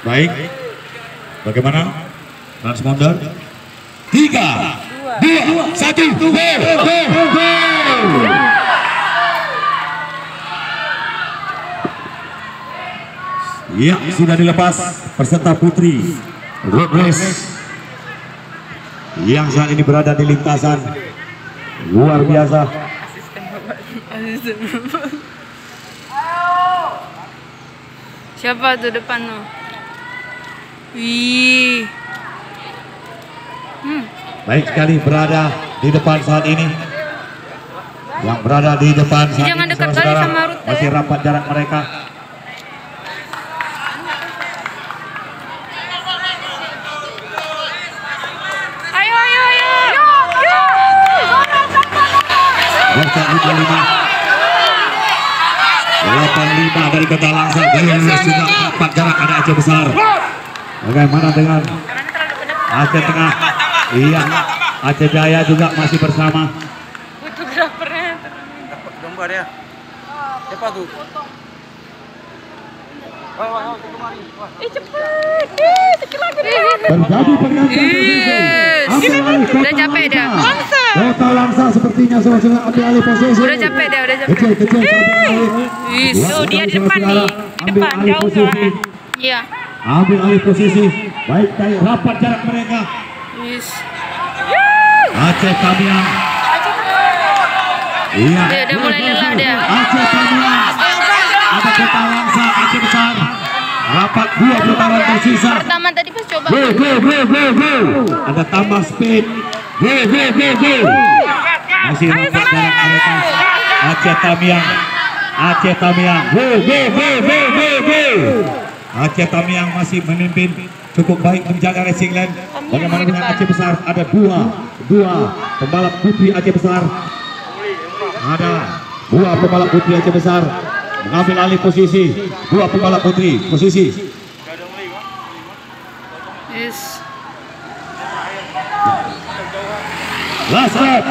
Baik. Bagaimana? Transponder. 3, 2, 1, go! Ya, sudah dilepas peserta putri road race yang saat ini berada di lintasan luar biasa. Siapa tuh depan lo? Wih. Baik sekali berada di depan saat ini. Yang berada di depan saat Jangan ini, dekat kali saudara, sama Rute. masih rapat jarak mereka. Ayo. Nomor 85 dari Kota Langsa. Sudah rapat jarak, ada Aceh Besar. Bagaimana dengan Aceh Tengah? Iya, Aceh Jaya juga masih bersama. Fotografernya. Dapat gambar ya. Siapa tuh? Wah, Cepet. Sekali lagi. Terjadi pergantian posisi. Ambil alih Kota Udah capek dah. Langsa. Kota Langsa sepertinya sudah ambil alih posisi. Udah capek dah, udah capek. Kecil ambil alih. Tuh dia di depan nih. Di Ambil depan alih jauh posisi. kan. Iya. Ambil alih posisi. Baik, kayak rapat jarak mereka. Yes. Aceh Tamiang. Iya. Dia mulai lelah dia. Aceh Tamiang. Ada Kota Langsa, Aceh Besar. Rapat 2 putaran tersisa. Pertama tadi pas coba. Go. Ada tambah speed. Go. Masih rapat jarak mereka. Aceh Tamiang. Go. Aceh Tamiang masih memimpin, cukup baik menjaga racing line. Bagaimana dengan Aceh Besar? Ada dua pembalap putri Aceh Besar. Ada 2 pembalap putri Aceh Besar mengambil alih posisi. 2 pembalap putri posisi. Yes. Last lap.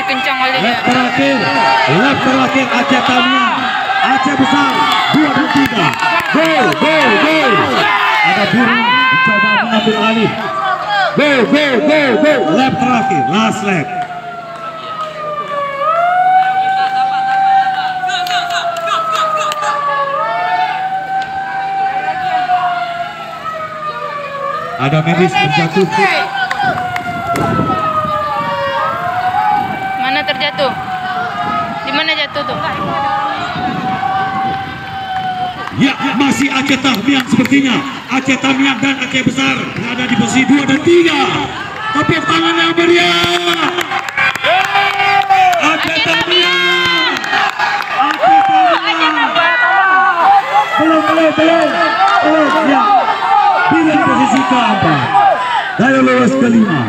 Kencang kali Lap ya. terakhir Aceh Tamiang. Aceh Besar 2 dan 3. Go. Ada biru mencoba mengambil alih. Go. Lap terakhir, last lap. Ada medis terjatuh. Mana terjatuh? Di mana jatuh tuh? Ya, masih Aceh Tamiang sepertinya. Aceh Tamiang dan Aceh Besar berada di posisi 2 dan 3. Tepuk tangan yang meriah. Aceh Tamiang. Belum. Ya. Pilih posisi keempat. Dari lolos kelima.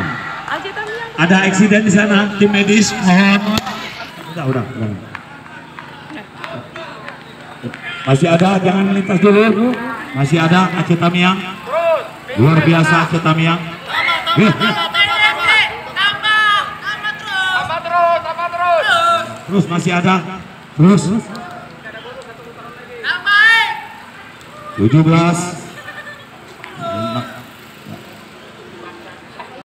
Ada eksiden di sana, tim medis mohon. Udah. Masih ada, jangan melintas dulu. Masih ada Aceh Tamiang. Luar biasa Aceh Tamiang. Terus masih ada. Terus. 17.